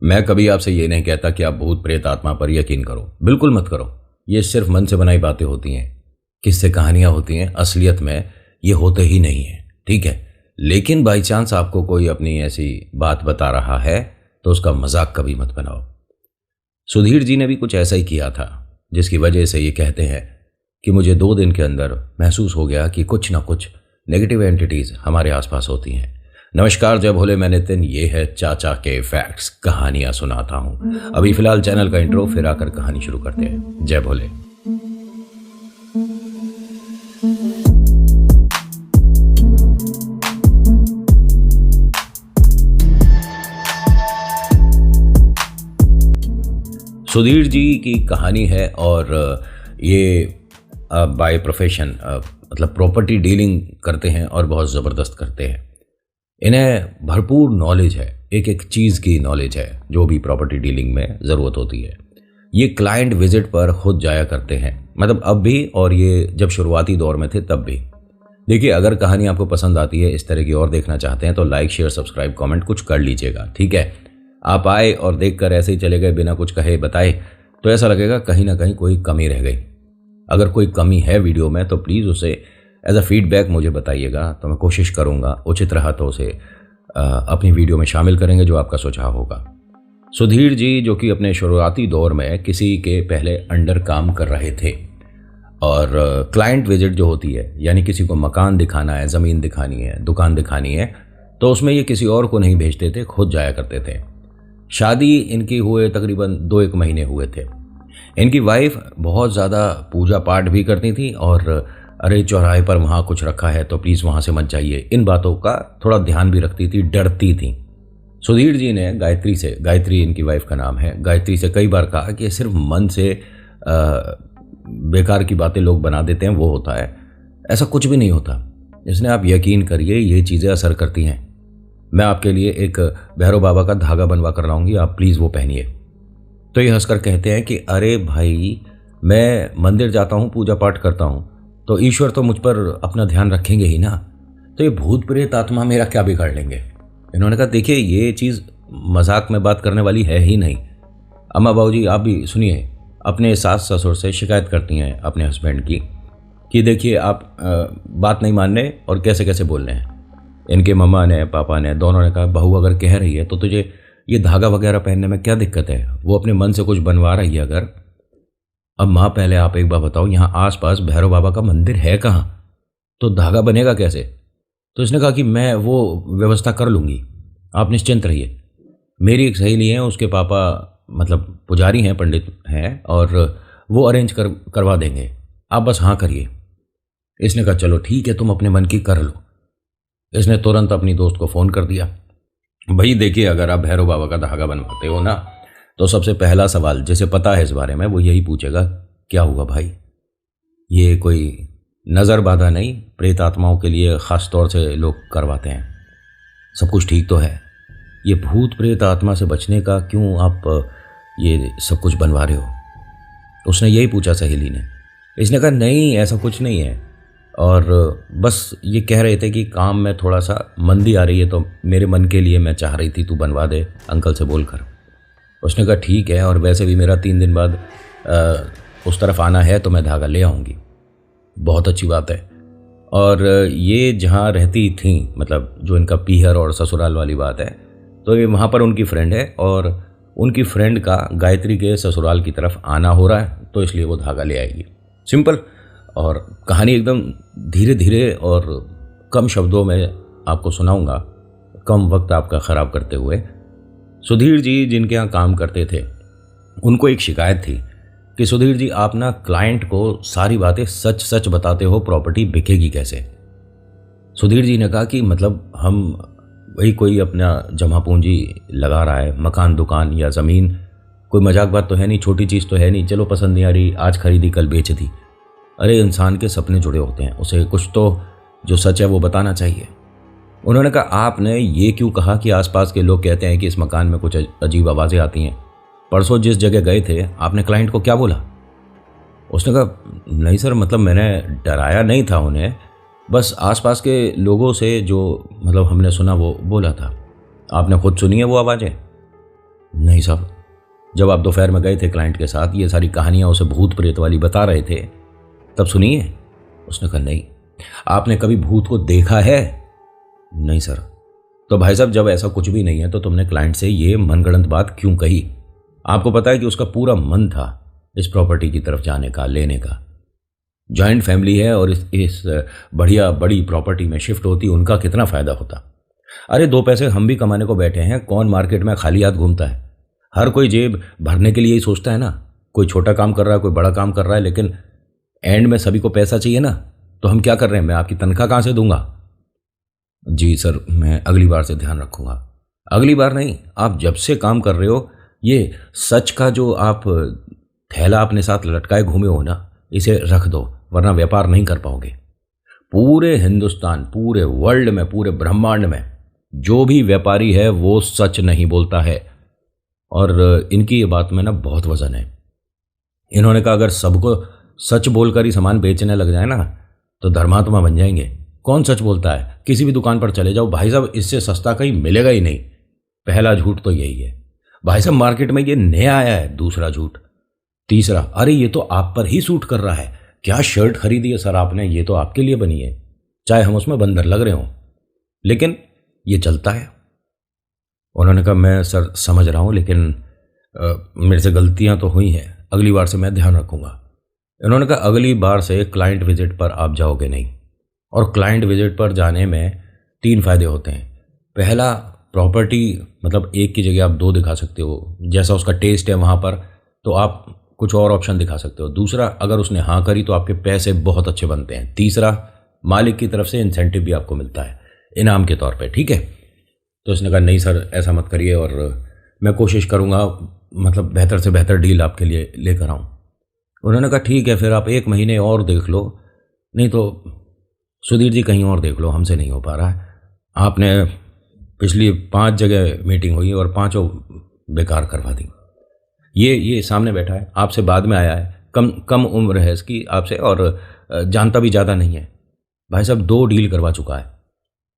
मैं कभी आपसे ये नहीं कहता कि आप भूत प्रेत आत्मा पर यकीन करो, बिल्कुल मत करो। ये सिर्फ मन से बनाई बातें होती हैं, किस्से कहानियां होती हैं, असलियत में ये होते ही नहीं है, ठीक है। लेकिन बाई चांस आपको कोई अपनी ऐसी बात बता रहा है तो उसका मजाक कभी मत बनाओ। सुधीर जी ने भी कुछ ऐसा ही किया था, जिसकी वजह से ये कहते हैं कि मुझे 2 दिन के अंदर महसूस हो गया कि कुछ ना कुछ नेगेटिव एंटिटीज हमारे आसपास होती हैं। नमस्कार, जय भोले, मैं नितिन, ये है चाचा के फैक्ट्स, कहानियां सुनाता हूं। अभी फिलहाल चैनल का इंट्रो, फिर आकर कहानी शुरू करते हैं। जय भोले। सुधीर जी की कहानी है और ये बाय प्रोफेशन मतलब प्रॉपर्टी डीलिंग करते हैं और बहुत ज़बरदस्त करते हैं। इन्हें भरपूर नॉलेज है, एक एक चीज़ की नॉलेज है जो भी प्रॉपर्टी डीलिंग में ज़रूरत होती है। ये क्लाइंट विजिट पर खुद जाया करते हैं, मतलब अब भी, और ये जब शुरुआती दौर में थे तब भी। देखिए, अगर कहानी आपको पसंद आती है, इस तरह की और देखना चाहते हैं तो लाइक, शेयर, सब्सक्राइब, कमेंट कुछ कर लीजिएगा, ठीक है। आप आए और देखकर ऐसे ही चले गए बिना कुछ कहे बताए तो ऐसा लगेगा कहीं ना कहीं कोई कमी रह गई। अगर कोई कमी है वीडियो में तो प्लीज़ उसे एज अ फीडबैक मुझे बताइएगा, तो मैं कोशिश करूँगा उचित रहा तो उसे अपनी वीडियो में शामिल करेंगे, जो आपका सुझाव होगा। सुधीर जी, जो कि अपने शुरुआती दौर में किसी के पहले अंडर काम कर रहे थे, और क्लाइंट विजिट जो होती है, यानी किसी को मकान दिखाना है, ज़मीन दिखानी है, दुकान दिखानी है, तो उसमें ये किसी और को नहीं भेजते थे, खुद जाया करते थे। शादी इनकी हुए तकरीबन 2-1 महीने हुए थे। इनकी वाइफ बहुत ज़्यादा पूजा पाठ भी करती थी, और अरे चौराहे पर वहाँ कुछ रखा है तो प्लीज़ वहाँ से मत जाइए, इन बातों का थोड़ा ध्यान भी रखती थी, डरती थी। सुधीर जी ने गायत्री से, गायत्री इनकी वाइफ का नाम है, गायत्री से कई बार कहा कि सिर्फ मन से बेकार की बातें लोग बना देते हैं, वो होता है, ऐसा कुछ भी नहीं होता। इसने आप यकीन करिए, ये चीज़ें असर करती हैं। मैं आपके लिए एक भैरव बाबा का धागा बनवा कर लाऊंगी, आप प्लीज़ वो पहनिए। तो ये हंसकर कहते हैं कि अरे भाई, मैं मंदिर जाता हूँ, पूजा पाठ करता हूँ, तो ईश्वर तो मुझ पर अपना ध्यान रखेंगे ही ना, तो ये भूत प्रेत आत्मा मेरा क्या बिगाड़ लेंगे। इन्होंने कहा देखिए, ये चीज़ मजाक में बात करने वाली है ही नहीं। अम्मा बाबूजी, आप भी सुनिए, अपने सास ससुर से शिकायत करती हैं अपने हस्बैंड की कि देखिए आप बात नहीं मान रहे और कैसे कैसे बोल रहे हैं। इनके मम्मा ने, पापा ने, दोनों ने कहा बहू अगर कह रही है तो तुझे ये धागा वगैरह पहनने में क्या दिक्कत है, वो अपने मन से कुछ बनवा रही है अगर। अब माँ, पहले आप एक बार बताओ, यहाँ आसपास भैरव बाबा का मंदिर है कहाँ, तो धागा बनेगा कैसे। तो इसने कहा कि मैं वो व्यवस्था कर लूँगी, आप निश्चिंत रहिए। मेरी एक सहेली है, उसके पापा मतलब पुजारी हैं, पंडित हैं, और वो अरेंज करवा देंगे, आप बस हाँ करिए। इसने कहा चलो ठीक है, तुम अपने मन की कर लो। इसने तुरंत अपनी दोस्त को फ़ोन कर दिया, भाई देखिए, अगर आप भैरव बाबा का धागा बनवाते हो ना, तो सबसे पहला सवाल, जिसे पता है इस बारे में, वो यही पूछेगा, क्या हुआ भाई। ये कोई नज़र बाधा नहीं, प्रेत आत्माओं के लिए ख़ास तौर से लोग करवाते हैं। सब कुछ ठीक तो है, ये भूत प्रेत आत्मा से बचने का क्यों आप ये सब कुछ बनवा रहे हो। उसने यही पूछा सहेली ने। इसने कहा नहीं, ऐसा कुछ नहीं है, और बस ये कह रहे थे कि काम में थोड़ा सा मंदी आ रही है, तो मेरे मन के लिए मैं चाह रही थी तू बनवा दे अंकल से बोलकर। उसने कहा ठीक है, और वैसे भी मेरा 3 दिन बाद उस तरफ आना है, तो मैं धागा ले आऊँगी। बहुत अच्छी बात है। और ये जहाँ रहती थी, मतलब जो इनका पीहर और ससुराल वाली बात है, तो ये वहाँ पर उनकी फ्रेंड है, और उनकी फ्रेंड का गायत्री के ससुराल की तरफ आना हो रहा है, तो इसलिए वो धागा ले आएगी। सिंपल। और कहानी एकदम धीरे धीरे और कम शब्दों में आपको सुनाऊंगा, कम वक्त आपका ख़राब करते हुए। सुधीर जी जिनके यहाँ काम करते थे, उनको एक शिकायत थी कि सुधीर जी, आप ना क्लाइंट को सारी बातें सच सच बताते हो, प्रॉपर्टी बिकेगी कैसे। सुधीर जी ने कहा कि मतलब हम वही कोई अपना जमा पूंजी लगा रहा है, मकान, दुकान या ज़मीन, कोई मजाक बात तो है नहीं, छोटी चीज़ तो है नहीं, चलो पसंद नहीं आ रही, आज खरीदी कल बेच दी। अरे इंसान के सपने जुड़े होते हैं, उसे कुछ तो जो सच है वो बताना चाहिए। उन्होंने कहा आपने ये क्यों कहा कि आसपास के लोग कहते हैं कि इस मकान में कुछ अजीब आवाज़ें आती हैं। परसों जिस जगह गए थे, आपने क्लाइंट को क्या बोला। उसने कहा नहीं सर, मतलब मैंने डराया नहीं था उन्हें, बस आसपास के लोगों से जो मतलब हमने सुना वो बोला था। आपने खुद सुनी है वो आवाज़ें। नहीं साहब, जब आप दोपहर में गए थे क्लाइंट के साथ, ये सारी कहानियां उसे भूत प्रेत वाली बता रहे थे, तब सुनी है? उसने कहा नहीं। आपने कभी भूत को देखा है? नहीं सर। तो भाई साहब, जब ऐसा कुछ भी नहीं है तो तुमने क्लाइंट से ये मनगढ़ंत बात क्यों कही? आपको पता है कि उसका पूरा मन था इस प्रॉपर्टी की तरफ जाने का, लेने का। जॉइंट फैमिली है और इस बढ़िया बड़ी प्रॉपर्टी में शिफ्ट होती, उनका कितना फ़ायदा होता। अरे 2 पैसे हम भी कमाने को बैठे हैं, कौन मार्केट में खाली हाथ घूमता है? हर कोई जेब भरने के लिए ही सोचता है ना। कोई छोटा काम कर रहा है, कोई बड़ा काम कर रहा है, लेकिन एंड में सभी को पैसा चाहिए ना। तो हम क्या कर रहे हैं? मैं आपकी तनख्वाह कहाँ से दूंगा? जी सर, मैं अगली बार से ध्यान रखूंगा। अगली बार नहीं, आप जब से काम कर रहे हो, ये सच का जो आप थैला अपने साथ लटकाए घूमे हो ना, इसे रख दो, वरना व्यापार नहीं कर पाओगे। पूरे हिंदुस्तान, पूरे वर्ल्ड में, पूरे ब्रह्मांड में जो भी व्यापारी है वो सच नहीं बोलता है। और इनकी ये बात में ना बहुत वजन है। इन्होंने कहा अगर सबको सच बोलकर ही सामान बेचने लग जाए ना तो धर्मात्मा बन जाएंगे। कौन सच बोलता है? किसी भी दुकान पर चले जाओ भाई साहब, इससे सस्ता कहीं मिलेगा ही नहीं। पहला झूठ तो यही है भाई साहब, मार्केट में ये नया आया है। दूसरा झूठ। तीसरा, अरे ये तो आप पर ही सूट कर रहा है, क्या शर्ट खरीदी है सर आपने, ये तो आपके लिए बनी है, चाहे हम उसमें बंदर लग रहे हों, लेकिन ये चलता है। उन्होंने कहा मैं सर समझ रहा हूँ, लेकिन मेरे से गलतियाँ तो हुई हैं, अगली बार से मैं ध्यान रखूँगा। इन्होंने कहा अगली बार से क्लाइंट विजिट पर आप जाओगे नहीं। और क्लाइंट विजिट पर जाने में 3 फ़ायदे होते हैं। पहला, प्रॉपर्टी मतलब एक की जगह आप 2 दिखा सकते हो, जैसा उसका टेस्ट है वहाँ पर, तो आप कुछ और ऑप्शन दिखा सकते हो। दूसरा, अगर उसने हाँ करी तो आपके पैसे बहुत अच्छे बनते हैं। तीसरा, मालिक की तरफ से इंसेंटिव भी आपको मिलता है इनाम के तौर पे, ठीक है? तो उसने कहा नहीं सर, ऐसा मत करिए, और मैं कोशिश करूँगा मतलब बेहतर से बेहतर डील आपके लिए लेकर आऊँ। उन्होंने कहा ठीक है, फिर आप 1 महीने और देख लो, नहीं तो सुधीर जी कहीं और देख लो, हमसे नहीं हो पा रहा है। आपने पिछली 5 जगह मीटिंग हुई और 5 बेकार करवा दी। ये सामने बैठा है, आपसे बाद में आया है, कम उम्र है इसकी आपसे, और जानता भी ज़्यादा नहीं है। भाई साहब 2 डील करवा चुका है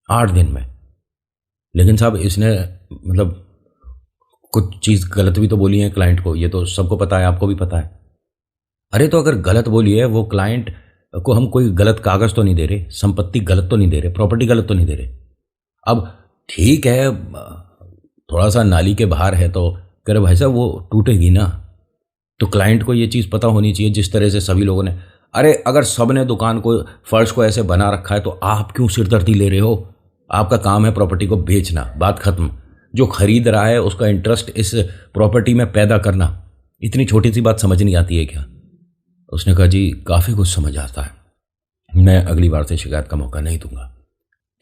8 दिन में। लेकिन साहब इसने मतलब कुछ चीज़ गलत भी तो बोली है क्लाइंट को, ये तो सबको पता है, आपको भी पता है। अरे तो अगर गलत बोली है, वो क्लाइंट को हम कोई गलत कागज़ तो नहीं दे रहे, संपत्ति गलत तो नहीं दे रहे, प्रॉपर्टी गलत तो नहीं दे रहे। अब ठीक है, थोड़ा सा नाली के बाहर है तो कह रहे भाई साहब वो टूटेगी ना, तो क्लाइंट को ये चीज़ पता होनी चाहिए। जिस तरह से सभी लोगों ने, अरे अगर सब ने दुकान को, फर्श को ऐसे बना रखा है तो आप क्यों सिरदर्दी ले रहे हो? आपका काम है प्रॉपर्टी को बेचना, बात खत्म। जो खरीद रहा है उसका इंटरेस्ट इस प्रॉपर्टी में पैदा करना। इतनी छोटी सी बात समझ नहीं आती है क्या? उसने कहा जी काफ़ी कुछ समझ आता है, मैं अगली बार से शिकायत का मौका नहीं दूंगा।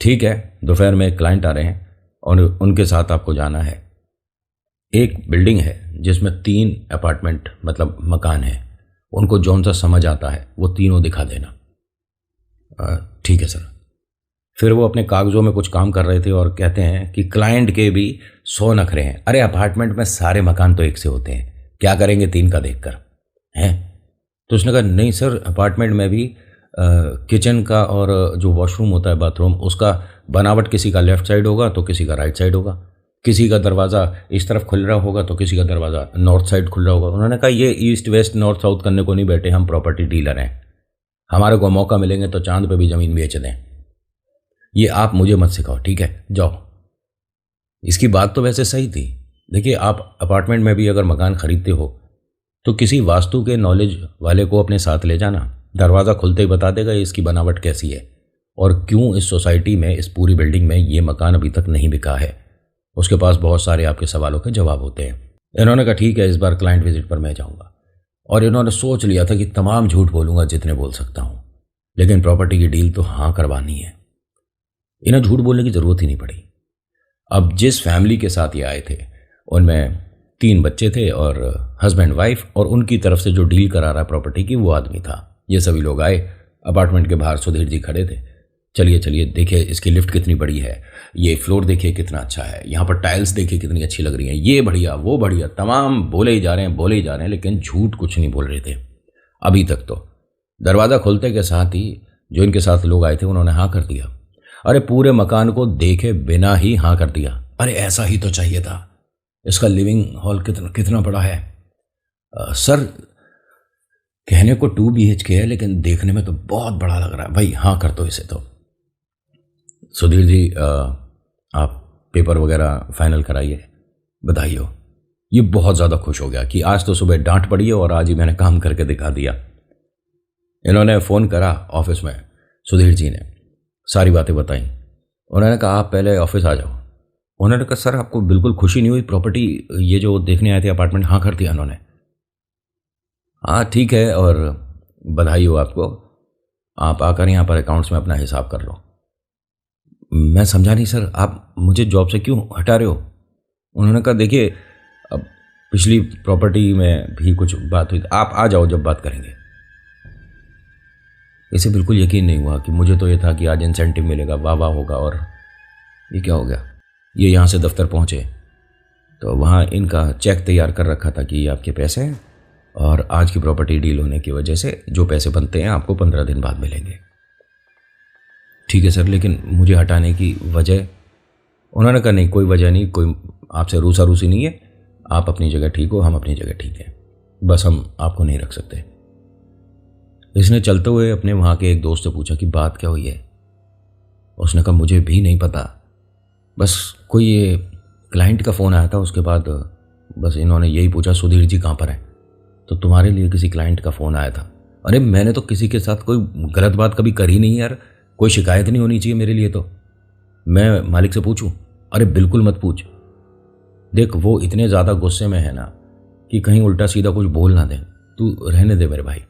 ठीक है, दोपहर में क्लाइंट आ रहे हैं और उनके साथ आपको जाना है। एक बिल्डिंग है जिसमें 3 अपार्टमेंट मतलब मकान है, उनको जौन सा समझ आता है वो तीनों दिखा देना। ठीक है सर। फिर वो अपने कागज़ों में कुछ काम कर रहे थे और कहते हैं कि क्लाइंट के भी 100 नखरे हैं। अरे अपार्टमेंट में सारे मकान तो एक से होते हैं, क्या करेंगे 3 का देखकर हैं? तो उसने कहा नहीं सर, अपार्टमेंट में भी किचन का और जो वॉशरूम होता है बाथरूम, उसका बनावट किसी का लेफ़्ट साइड होगा तो किसी का राइट साइड होगा, किसी का दरवाज़ा इस तरफ खुल रहा होगा तो किसी का दरवाज़ा नॉर्थ साइड खुल रहा होगा। उन्होंने कहा ये ईस्ट वेस्ट नॉर्थ साउथ करने को नहीं बैठे, हम प्रॉपर्टी डीलर हैं, हमारे को मौका मिलेंगे तो चांद पे भी ज़मीन बेच दें। ये आप मुझे मत सिखाओ, ठीक है, जाओ। इसकी बात तो वैसे सही थी। देखिए, आप अपार्टमेंट में भी अगर मकान खरीदते हो तो किसी वास्तु के नॉलेज वाले को अपने साथ ले जाना, दरवाज़ा खुलते ही बता देगा इसकी बनावट कैसी है और क्यों इस सोसाइटी में, इस पूरी बिल्डिंग में ये मकान अभी तक नहीं बिका है। उसके पास बहुत सारे आपके सवालों के जवाब होते हैं। इन्होंने कहा ठीक है, इस बार क्लाइंट विजिट पर मैं जाऊंगा। और इन्होंने सोच लिया था कि तमाम झूठ बोलूंगा जितने बोल सकता हूं, लेकिन प्रॉपर्टी की डील तो हाँ करवानी है। इन्हें झूठ बोलने की ज़रूरत ही नहीं पड़ी। अब जिस फैमिली के साथ ये आए थे उनमें 3 बच्चे थे और हस्बैंड वाइफ, और उनकी तरफ से जो डील करा रहा है प्रॉपर्टी की वो आदमी था। ये सभी लोग आए, अपार्टमेंट के बाहर सुधीर जी खड़े थे। चलिए चलिए, देखिए इसकी लिफ्ट कितनी बड़ी है, ये फ्लोर देखिए कितना अच्छा है, यहाँ पर टाइल्स देखिए कितनी अच्छी लग रही हैं, ये बढ़िया वो बढ़िया, तमाम बोले ही जा रहे हैं, बोले ही जा रहे हैं, लेकिन झूठ कुछ नहीं बोल रहे थे अभी तक। तो दरवाज़ा खोलते के साथ ही जो इनके साथ लोग आए थे उन्होंने हाँ कर दिया। अरे पूरे मकान को देखे बिना ही हाँ कर दिया। अरे ऐसा ही तो चाहिए था, इसका लिविंग हॉल कितना कितना बड़ा है? सर, कहने को 2 BHK है, लेकिन देखने में तो बहुत बड़ा लग रहा है भाई। हाँ कर दो इसे तो। सुधीर जी, आप पेपर वगैरह फाइनल कराइए, बधाई हो। ये बहुत ज़्यादा खुश हो गया कि आज तो सुबह डांट पड़ी है और आज ही मैंने काम करके दिखा दिया। इन्होंने फ़ोन करा ऑफिस में, सुधीर जी ने सारी बातें बताई। उन्होंने कहा आप पहले ऑफिस आ जाओ। उन्होंने कहा सर आपको बिल्कुल खुशी नहीं हुई? प्रॉपर्टी ये जो देखने आए थे अपार्टमेंट, हाँ कर दिया उन्होंने। हाँ ठीक है, और बधाई हो आपको, आप आकर यहाँ पर अकाउंट्स में अपना हिसाब कर लो। मैं समझा नहीं सर, आप मुझे जॉब से क्यों हटा रहे हो? उन्होंने कहा देखिए, अब पिछली प्रॉपर्टी में भी कुछ बात हुई, आप आ जाओ जब बात करेंगे। इसे बिल्कुल यकीन नहीं हुआ कि मुझे तो ये था कि आज इंसेंटिव मिलेगा, वाह वाह होगा, और ये क्या हो गया। ये यहाँ से दफ्तर पहुँचे तो वहाँ इनका चेक तैयार कर रखा था कि ये आपके पैसे हैं और आज की प्रॉपर्टी डील होने की वजह से जो पैसे बनते हैं आपको 15 दिन बाद मिलेंगे। ठीक है सर, लेकिन मुझे हटाने की वजह? उन्होंने कहा नहीं, कोई वजह नहीं, कोई आपसे रूसा रूसी नहीं है, आप अपनी जगह ठीक हो, हम अपनी जगह ठीक है, बस हम आपको नहीं रख सकते। इसने चलते हुए अपने वहाँ के एक दोस्त से पूछा कि बात क्या हुई है। उसने कहा मुझे भी नहीं पता, बस कोई ये क्लाइंट का फ़ोन आया था, उसके बाद बस इन्होंने यही पूछा सुधीर जी कहाँ पर हैं, तो तुम्हारे लिए किसी क्लाइंट का फ़ोन आया था। अरे मैंने तो किसी के साथ कोई गलत बात कभी करी नहीं यार, कोई शिकायत नहीं होनी चाहिए मेरे लिए, तो मैं मालिक से पूछूं? अरे बिल्कुल मत पूछ, देख वो इतने ज़्यादा गुस्से में है ना कि कहीं उल्टा सीधा कुछ बोल ना दे, तू रहने दे मेरे भाई।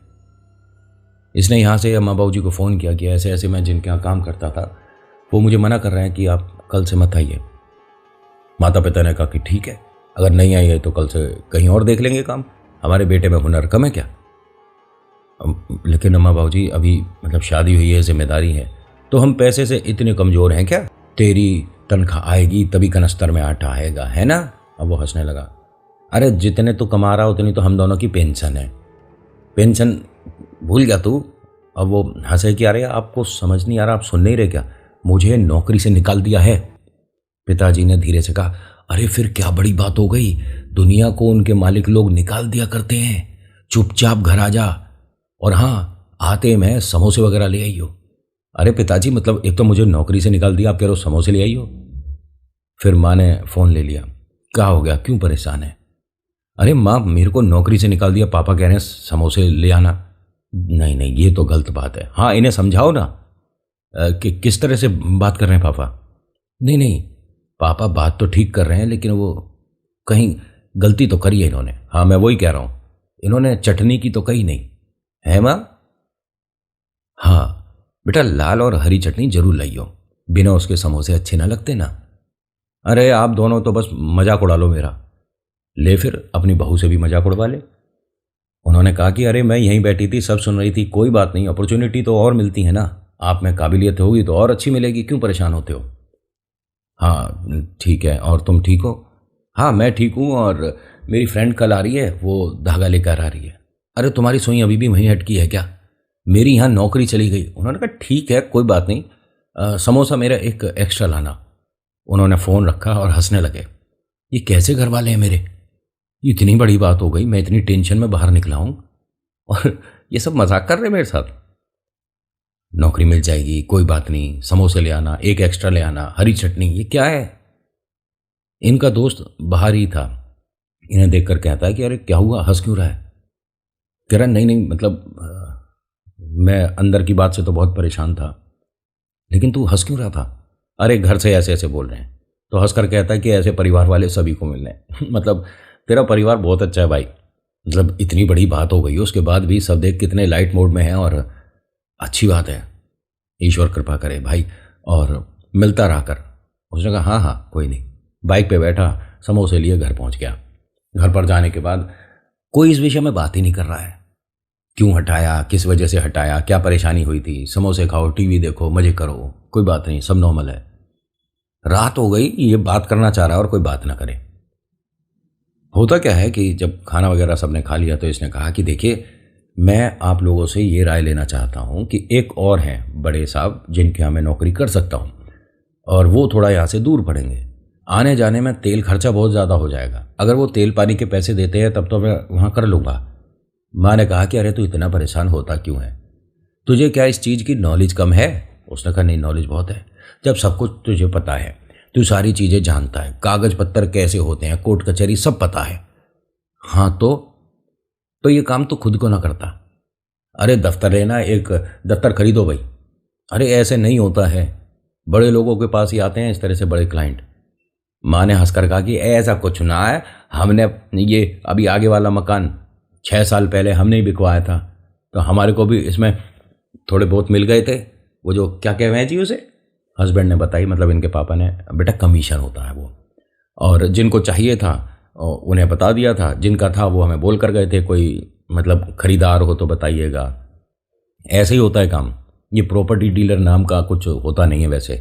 इसने यहाँ से अम्मा बाबू जी को फ़ोन किया कि ऐसे ऐसे मैं जिनके यहाँ काम करता था वो मुझे मना कर रहे हैं कि आप कल से मत आइए। माता पिता ने कहा कि ठीक है, अगर नहीं आइए तो कल से कहीं और देख लेंगे काम, हमारे बेटे में हुनर कम है क्या? लेकिन अम्मा बाबू जी अभी मतलब शादी हुई है, जिम्मेदारी है, तो हम पैसे से इतने कमज़ोर हैं क्या? तेरी तनख्वाह आएगी तभी कनस्तर में आटा आएगा, है ना? अब वो हंसने लगा। अरे जितने तू कमा रहा उतनी तो हम दोनों की पेंशन है, पेंशन भूल गया तू? अब वो हंसे कि अरे आपको समझ नहीं आ रहा, आप सुन नहीं रहे क्या? मुझे नौकरी से निकाल दिया है। पिताजी ने धीरे से कहा अरे फिर क्या बड़ी बात हो गई, दुनिया को उनके मालिक लोग निकाल दिया करते हैं, चुपचाप घर आ जा, और हाँ आते मैं समोसे वगैरह ले आई हो। अरे पिताजी मतलब एक तो मुझे नौकरी से निकाल दिया, आप कह रहे हो समोसे ले आई हो। फिर माँ ने फ़ोन ले लिया। क्या हो गया, क्यों परेशान है? अरे माँ मेरे को नौकरी से निकाल दिया, पापा कह रहे हैं समोसे ले आना। नहीं नहीं ये तो गलत बात है, हाँ इन्हें समझाओ ना कि किस तरह से बात कर रहे हैं पापा। नहीं नहीं पापा बात तो ठीक कर रहे हैं, लेकिन वो कहीं गलती तो करी है इन्होंने। हाँ मैं वही कह रहा हूँ, इन्होंने चटनी की तो कही नहीं है माँ। हाँ बेटा लाल और हरी चटनी जरूर लाइयो, बिना उसके समोसे अच्छे ना लगते ना। अरे आप दोनों तो बस मजाक उड़ा लो मेरा, ले फिर अपनी बहू से भी मजाक उड़वा ले। उन्होंने कहा कि अरे मैं यहीं बैठी थी, सब सुन रही थी, कोई बात नहीं, अपॉर्चुनिटी तो और मिलती है ना, आप में काबिलियत होगी तो और अच्छी मिलेगी, क्यों परेशान होते हो? हाँ ठीक है, और तुम ठीक हो? हाँ मैं ठीक हूँ, और मेरी फ्रेंड कल आ रही है, वो धागा लेकर आ रही है। अरे तुम्हारी सुई अभी भी वहीं अटकी है क्या? मेरी यहाँ नौकरी चली गई। उन्होंने कहा ठीक है कोई बात नहीं, समोसा मेरा एक एक्स्ट्रा लाना। उन्होंने फ़ोन रखा और हंसने लगे। ये कैसे घर वाले हैं मेरे, इतनी बड़ी बात हो गई, मैं इतनी टेंशन में बाहर निकला हूँ और ये सब मजाक कर रहे हैं मेरे साथ। नौकरी मिल जाएगी कोई बात नहीं, समोसे ले आना, एक एक्स्ट्रा ले आना, हरी चटनी, ये क्या है? इनका दोस्त बाहर ही था, इन्हें देखकर कहता है कि अरे क्या हुआ, हंस क्यों रहा है? कह रहा नहीं नहीं मतलब मैं अंदर की बात से तो बहुत परेशान था। लेकिन तू हंस क्यों रहा था? अरे घर से ऐसे ऐसे बोल रहे हैं। तो हंसकर कहता है कि ऐसे परिवार वाले सभी को मिलने मतलब तेरा परिवार बहुत अच्छा है भाई, मतलब इतनी बड़ी बात हो गई उसके बाद भी सब देख कितने लाइट मोड में हैं, और अच्छी बात है, ईश्वर कृपा करे भाई, और मिलता रहा कर। उसने कहा हाँ हाँ कोई नहीं। बाइक पे बैठा, समोसे लिए घर पहुंच गया। घर पर जाने के बाद कोई इस विषय में बात ही नहीं कर रहा है, क्यों हटाया, किस वजह से हटाया, क्या परेशानी हुई थी, समोसे खाओ, टीवी देखो, मजे करो, कोई बात नहीं, सब नॉर्मल है। रात हो गई, ये बात करना चाह रहा है और कोई बात ना करे। होता क्या है कि जब खाना वगैरह सबने खा लिया तो इसने कहा कि देखिए मैं आप लोगों से ये राय लेना चाहता हूँ कि एक और हैं बड़े साहब जिनके यहाँ मैं नौकरी कर सकता हूँ, और वो थोड़ा यहाँ से दूर पड़ेंगे, आने जाने में तेल खर्चा बहुत ज़्यादा हो जाएगा। अगर वो तेल पानी के पैसे देते हैं तब तो मैं वहाँ कर लूँगा। माँ ने कहा कि अरे तू इतना परेशान होता क्यों है, तुझे क्या इस चीज़ की नॉलेज कम है? उसने कहा नहीं, नॉलेज बहुत है। जब सब कुछ तुझे पता है, तू सारी चीज़ें जानता है, कागज पत्तर कैसे होते हैं, कोर्ट कचहरी सब पता है, हाँ तो ये काम तो खुद को ना करता। अरे दफ्तर लेना, एक दफ्तर खरीदो भाई। अरे ऐसे नहीं होता है, बड़े लोगों के पास ही आते हैं इस तरह से बड़े क्लाइंट। माँ ने हंसकर कहा कि ऐसा कुछ ना है, हमने ये अभी आगे वाला मकान 6 साल पहले हमने ही बिकवाया था, तो हमारे को भी इसमें थोड़े बहुत मिल गए थे। वो जो क्या कह रहे हैं जी उसे, हस्बैंड ने बताई, मतलब इनके पापा ने, बेटा कमीशन होता है वो, और जिनको चाहिए था उन्हें बता दिया था, जिनका था वो हमें बोल कर गए थे, कोई मतलब खरीदार हो तो बताइएगा। ऐसे ही होता है काम, ये प्रॉपर्टी डीलर नाम का कुछ होता नहीं है वैसे।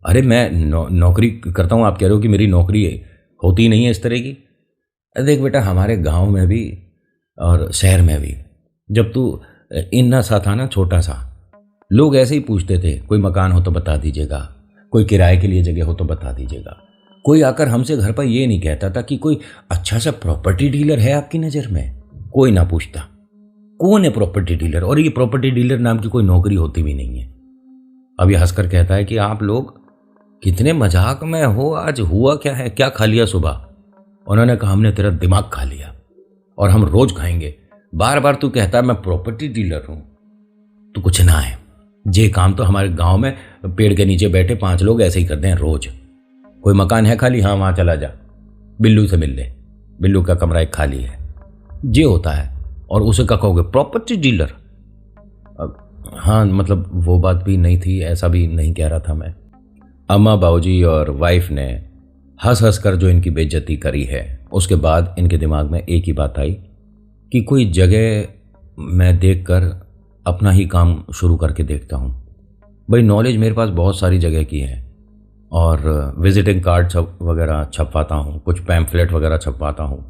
अरे मैं नौकरी करता हूँ, आप कह रहे हो कि मेरी नौकरी होती नहीं है इस तरह की। अरे देख बेटा, हमारे गांव में भी और शहर में भी, जब तू इन्ना सा था ना, छोटा सा, लोग ऐसे ही पूछते थे, कोई मकान हो तो बता दीजिएगा, कोई किराए के लिए जगह हो तो बता दीजिएगा। कोई आकर हमसे घर पर ये नहीं कहता था कि कोई अच्छा सा प्रॉपर्टी डीलर है आपकी नज़र में, कोई ना पूछता कौन है प्रॉपर्टी डीलर, और ये प्रॉपर्टी डीलर नाम की कोई नौकरी होती भी नहीं है। अब ये हंसकर कहता है कि आप लोग कितने मजाक में हो, आज हुआ क्या है, क्या खा लिया सुबह? उन्होंने कहा हमने तेरा दिमाग खा लिया और हम रोज खाएंगे। बार बार तू कहता है मैं प्रॉपर्टी डीलर हूं, तो कुछ ना है, ये काम तो हमारे गांव में पेड़ के नीचे बैठे 5 लोग ऐसे ही करते हैं रोज। कोई मकान है खाली, हाँ वहां चला जा, बिल्लू से मिल ले, बिल्लू का कमरा एक खाली है, ये होता है। और उसे क्या कहोगे, प्रॉपर्टी डीलर? हाँ मतलब वो बात भी नहीं थी, ऐसा भी नहीं कह रहा था मैं। अम्मा बाबूजी और वाइफ ने हंस हंस कर जो इनकी बेइज्जती करी है, उसके बाद इनके दिमाग में एक ही बात आई कि कोई जगह मैं देखकर अपना ही काम शुरू करके देखता हूँ। भाई नॉलेज मेरे पास बहुत सारी जगह की है, और विजिटिंग कार्ड वगैरह छपवाता हूँ, कुछ पैम्फलेट वगैरह छपवाता हूँ,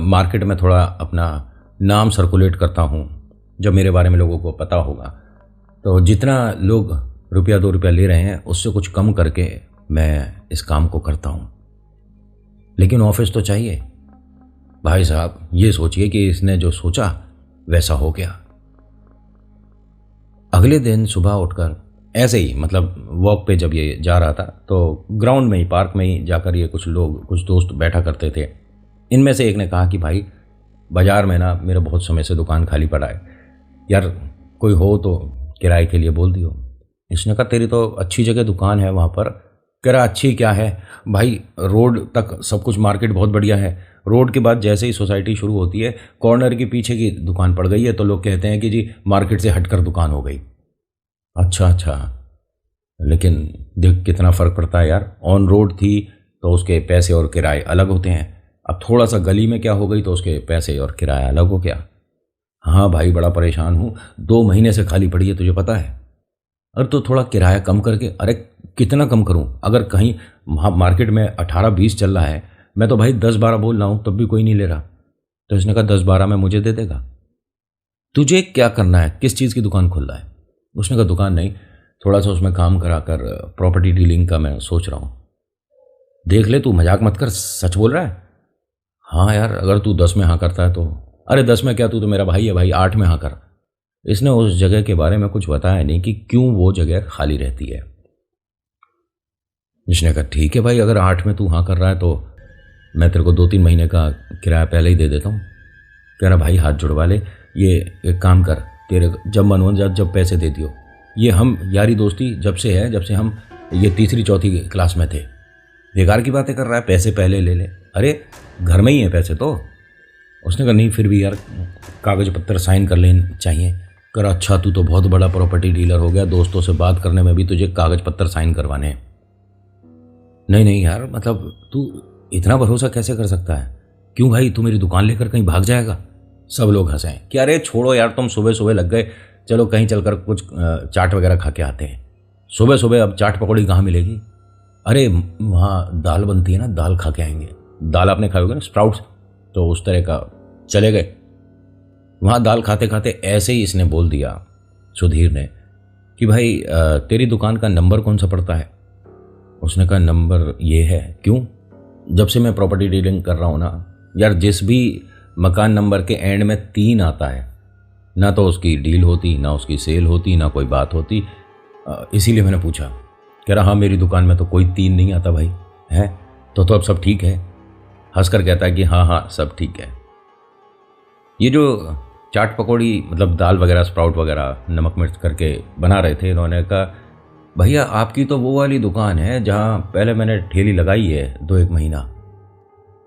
मार्केट में थोड़ा अपना नाम सर्कुलेट करता हूँ। जब मेरे बारे में लोगों को पता होगा तो जितना लोग रुपया 2 रुपया ले रहे हैं उससे कुछ कम करके मैं इस काम को करता हूँ। लेकिन ऑफिस तो चाहिए। भाई साहब ये सोचिए कि इसने जो सोचा वैसा हो गया। अगले दिन सुबह उठकर ऐसे ही, मतलब वॉक पे जब ये जा रहा था तो ग्राउंड में ही, पार्क में ही जाकर ये कुछ लोग, कुछ दोस्त बैठा करते थे। इनमें से एक ने कहा कि भाई बाज़ार में ना मेरा बहुत समय से दुकान खाली पड़ा है यार, कोई हो तो किराए के लिए बोल दियो। इसने कहा तेरी तो अच्छी जगह दुकान है वहाँ पर। कह रहा अच्छी क्या है भाई, रोड तक सब कुछ, मार्केट बहुत बढ़िया है, रोड के बाद जैसे ही सोसाइटी शुरू होती है कॉर्नर के पीछे की दुकान पड़ गई है, तो लोग कहते हैं कि जी मार्केट से हटकर दुकान हो गई। अच्छा, लेकिन देख कितना फ़र्क पड़ता है यार। ऑन रोड थी तो उसके पैसे और किराए अलग होते हैं, अब थोड़ा सा गली में क्या हो गई तो उसके पैसे और किराया अलग हो गया। हाँ भाई बड़ा परेशान हूँ, 2 महीने से खाली पड़ी है, तुझे पता है। अरे तो थोड़ा किराया कम करके। अरे कितना कम करूँ, अगर कहीं मार्केट में 18-20 चल रहा है, मैं तो भाई 10-12 बोल रहा हूँ तब भी कोई नहीं ले रहा। तो इसने कहा 10-12 में मुझे दे देगा। तुझे क्या करना है, किस चीज़ की दुकान खोल रहा है? उसने कहा दुकान नहीं, थोड़ा सा उसमें काम कराकर प्रॉपर्टी डीलिंग का मैं सोच रहा हूँ। देख ले तू मजाक मत कर, सच बोल रहा है? हाँ यार अगर तू 10 में हाँ करता है तो। अरे 10 में क्या, तू तो मेरा भाई है भाई, 8 में हाँ कर। इसने उस जगह के बारे में कुछ बताया नहीं कि क्यों वो जगह खाली रहती है। इसने कहा ठीक है भाई, अगर 8 में तू हाँ कर रहा है तो मैं तेरे को 2-3 महीने का किराया पहले ही दे देता हूँ। कह रहा भाई हाथ जुड़वा ले, ये एक काम कर, तेरे जब मन हो जब पैसे दे दियो। ये हम यारी दोस्ती जब से है, जब से हम ये 3री-4थी क्लास में थे। बेकार की बातें कर रहा है, पैसे पहले ले ले। अरे घर में ही है पैसे तो। उसने कहा नहीं फिर भी यार कागज पत्तर साइन कर लेने चाहिए। कर अच्छा तू तो बहुत बड़ा प्रॉपर्टी डीलर हो गया, दोस्तों से बात करने में भी तुझे कागज पत्तर साइन करवाने हैं। नहीं यार, मतलब तू इतना भरोसा कैसे कर सकता है? क्यों भाई, तू मेरी दुकान लेकर कहीं भाग जाएगा? सब लोग हंसे कि अरे छोड़ो यार, तुम सुबह सुबह लग गए, चलो कहीं चलकर कुछ चाट वगैरह खा के आते हैं। सुबह सुबह अब चाट पकौड़ी कहाँ मिलेगी? अरे वहाँ दाल बनती है ना, दाल खा के आएंगे। दाल आपने खाई होगी ना, स्प्राउट्स, तो उस तरह का। चले गए वहाँ दाल खाते खाते ऐसे ही इसने बोल दिया, सुधीर ने, कि भाई तेरी दुकान का नंबर कौन सा पड़ता है? उसने कहा नंबर ये है। क्यों? जब से मैं प्रॉपर्टी डीलिंग कर रहा हूँ ना यार, जिस भी मकान नंबर के एंड में 3 आता है ना तो उसकी डील होती, ना उसकी सेल होती, ना कोई बात होती। इसीलिए मैंने पूछा। कह रहा हाँ मेरी दुकान में तो कोई 3 नहीं आता भाई। है तो अब सब ठीक है? हंसकर कहता है कि हाँ हाँ सब ठीक है। ये जो चाट पकौड़ी मतलब दाल वगैरह स्प्राउट वगैरह नमक मिर्च करके बना रहे थे, इन्होंने कहा भैया आपकी तो वो वाली दुकान है जहाँ पहले मैंने ठेली लगाई है 2-1 महीना।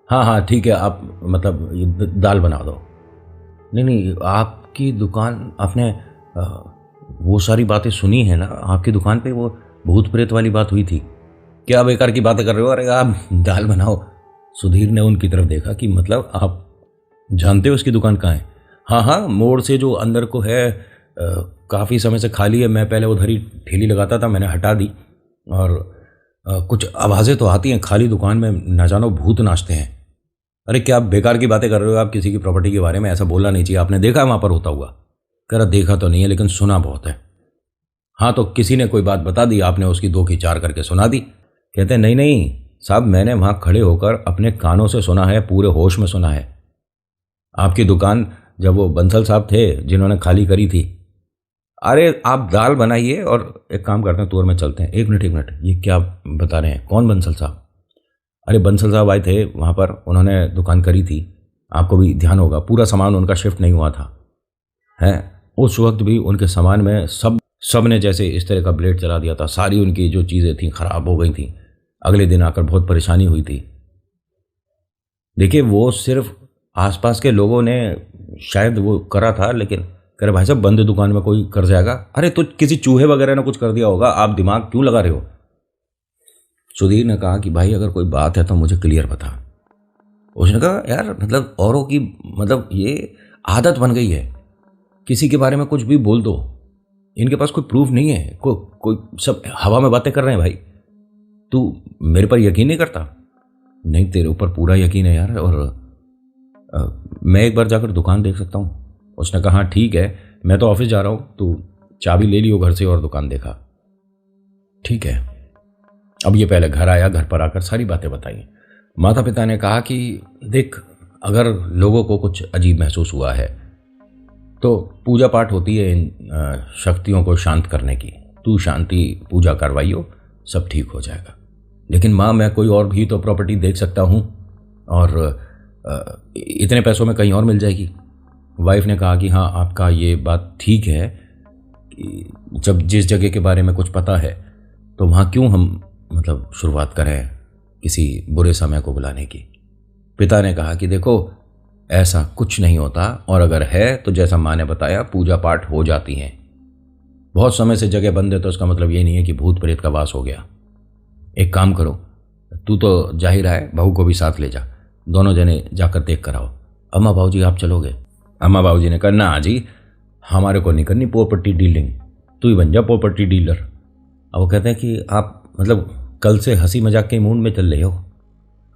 हाँ हाँ ठीक है, आप मतलब ये दाल बना दो। नहीं नहीं, आपकी दुकान आपने वो सारी बातें सुनी है ना, आपकी दुकान पे वो भूत प्रेत वाली बात हुई थी। क्या बेकार की बातें कर रहे हो? अरे आप दाल बनाओ। सुधीर ने उनकी तरफ देखा कि मतलब आप जानते हो उसकी दुकान कहाँ है? हाँ हाँ, मोड़ से जो अंदर को है, काफ़ी समय से खाली है। मैं पहले उधर ही ठेली लगाता था, मैंने हटा दी। और कुछ आवाज़ें तो आती हैं खाली दुकान में, ना जानो भूत नाचते हैं। अरे क्या आप बेकार की बातें कर रहे हो? आप किसी की प्रॉपर्टी के बारे में ऐसा बोलना नहीं चाहिए। आपने देखा वहाँ पर होता हुआ? कह रहा देखा तो नहीं है लेकिन सुना बहुत है। हाँ तो किसी ने कोई बात बता दी, आपने उसकी 2 की 4 करके सुना दी। कहते हैं नहीं नहीं साहब, मैंने वहाँ खड़े होकर अपने कानों से सुना है, पूरे होश में सुना है। आपकी दुकान जब वो बंसल साहब थे जिन्होंने खाली करी थी। अरे आप दाल बनाइए और एक काम करते हैं, तोर में चलते हैं। 1 मिनट, ये क्या बता रहे हैं? कौन बंसल साहब? अरे बंसल साहब आए थे वहाँ पर, उन्होंने दुकान करी थी, आपको भी ध्यान होगा। पूरा सामान उनका शिफ्ट नहीं हुआ था। हैं उस वक्त भी उनके सामान में सब ने जैसे इस तरह का ब्लेड चला दिया था। सारी उनकी जो चीज़ें थी खराब हो गई थी। अगले दिन आकर बहुत परेशानी हुई थी। देखिए वो सिर्फ आसपास के लोगों ने शायद वो करा था, लेकिन कह रहे भाई साहब बंद दुकान में कोई कर जाएगा? अरे तो किसी चूहे वगैरह ने कुछ कर दिया होगा, आप दिमाग क्यों लगा रहे हो? सुधीर ने कहा कि भाई अगर कोई बात है तो मुझे क्लियर बता। उसने कहा यार मतलब औरों की मतलब ये आदत बन गई है, किसी के बारे में कुछ भी बोल दो। इनके पास कोई प्रूफ नहीं है, कोई सब हवा में बातें कर रहे हैं भाई। तू मेरे पर यकीन नहीं करता? नहीं तेरे ऊपर पूरा यकीन है यार, और मैं एक बार जाकर दुकान देख सकता हूँ? उसने कहा हाँ ठीक है, मैं तो ऑफिस जा रहा हूँ, तू चाबी ले लियो घर से और दुकान देखा। ठीक है। अब ये पहले घर आया, घर पर आकर सारी बातें बताई। माता पिता ने कहा कि देख, अगर लोगों को कुछ अजीब महसूस हुआ है तो पूजा पाठ होती है इन शक्तियों को शांत करने की। तू शांति पूजा करवाइयो, सब ठीक हो जाएगा। लेकिन माँ मैं कोई और भी तो प्रॉपर्टी देख सकता हूँ, और इतने पैसों में कहीं और मिल जाएगी। वाइफ ने कहा कि हाँ आपका ये बात ठीक है कि जब जिस जगह के बारे में कुछ पता है तो वहाँ क्यों हम मतलब शुरुआत करें किसी बुरे समय को बुलाने की। पिता ने कहा कि देखो ऐसा कुछ नहीं होता, और अगर है तो जैसा माँ ने बताया पूजा पाठ हो जाती हैं। बहुत समय से जगह बंद है तो इसका मतलब ये नहीं है कि भूत प्रेत का वास हो गया। एक काम करो, तू तो जा ही रहा है, बहू को भी साथ ले जा, दोनों जने जाकर देख कर आओ। अम्मा बाबूजी आप चलोगे? अम्मा बाबूजी ने कहा ना जी, हमारे को नहीं करनी प्रॉपर्टी डीलिंग, तू ही बन जा प्रॉपर्टी डीलर। अब वो कहते हैं कि आप मतलब कल से हंसी मजाक के मूड में चल रहे हो।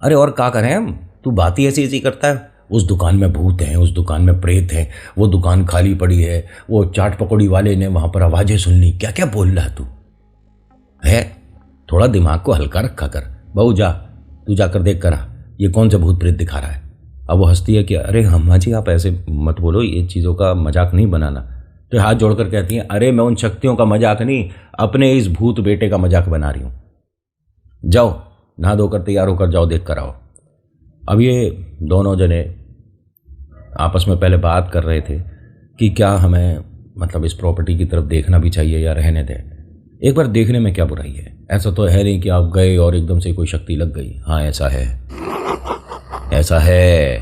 अरे और क्या करें हम, तू बात ही ऐसी ऐसी करता है। उस दुकान में भूत हैं, उस दुकान में प्रेत है, वो दुकान खाली पड़ी है, वो चाट पकौड़ी वाले ने वहाँ पर आवाज़ें सुन ली। क्या क्या बोल रहा है तू? है थोड़ा दिमाग को हल्का रखा कर। बहू जा, तू जाकर देख कर आ, ये कौन सा भूत प्रेत दिखा रहा है। अब वो हंसती है कि अरे अम्मा जी आप ऐसे मत बोलो, ये चीज़ों का मजाक नहीं बनाना। तो हाथ जोड़कर कहती हैं अरे मैं उन शक्तियों का मजाक नहीं, अपने इस भूत बेटे का मजाक बना रही हूँ। जाओ नहा धोकर तैयार होकर जाओ, देख कर आओ। अब ये दोनों जने आपस में पहले बात कर रहे थे कि क्या हमें मतलब इस प्रॉपर्टी की तरफ देखना भी चाहिए या रहने दें। एक बार देखने में क्या बुराई है? ऐसा तो है नहीं कि आप गए और एकदम से कोई शक्ति लग गई। हाँ ऐसा है, ऐसा है।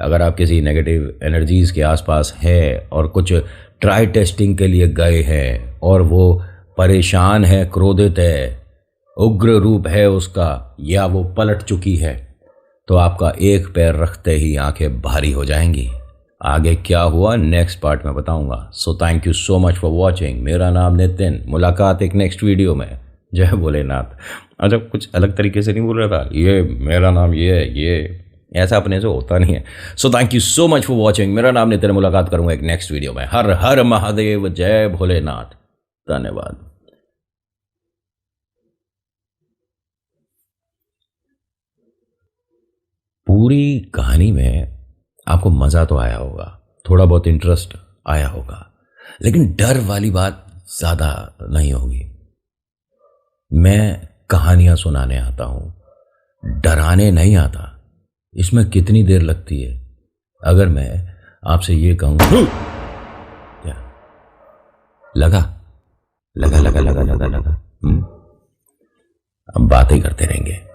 अगर आप किसी नेगेटिव एनर्जीज के आसपास है और कुछ ट्राई टेस्टिंग के लिए गए हैं और वो परेशान है, क्रोधित है, उग्र रूप है उसका, या वो पलट चुकी है, तो आपका एक पैर रखते ही आंखें भारी हो जाएंगी। आगे क्या हुआ नेक्स्ट पार्ट में बताऊंगा। So thank you so much for watching. मेरा नाम नितिन। मुलाकात एक नेक्स्ट वीडियो में। जय भोलेनाथ। अच्छा कुछ अलग तरीके से नहीं बोल रहा था, ये मेरा नाम ये ऐसा अपने से होता नहीं है। So thank you so much for watching. मेरा नाम नितिन। मुलाकात करूंगा एक नेक्स्ट वीडियो में। हर हर महादेव, जय भोलेनाथ। धन्यवाद। पूरी कहानी में आपको मज़ा तो आया होगा, थोड़ा बहुत इंटरेस्ट आया होगा, लेकिन डर वाली बात ज़्यादा नहीं होगी। मैं कहानियाँ सुनाने आता हूँ, डराने नहीं आता। इसमें कितनी देर लगती है? अगर मैं आपसे ये कहूँ, क्या लगा लगा लगा लगा लगा लगा, अब बातें करते रहेंगे।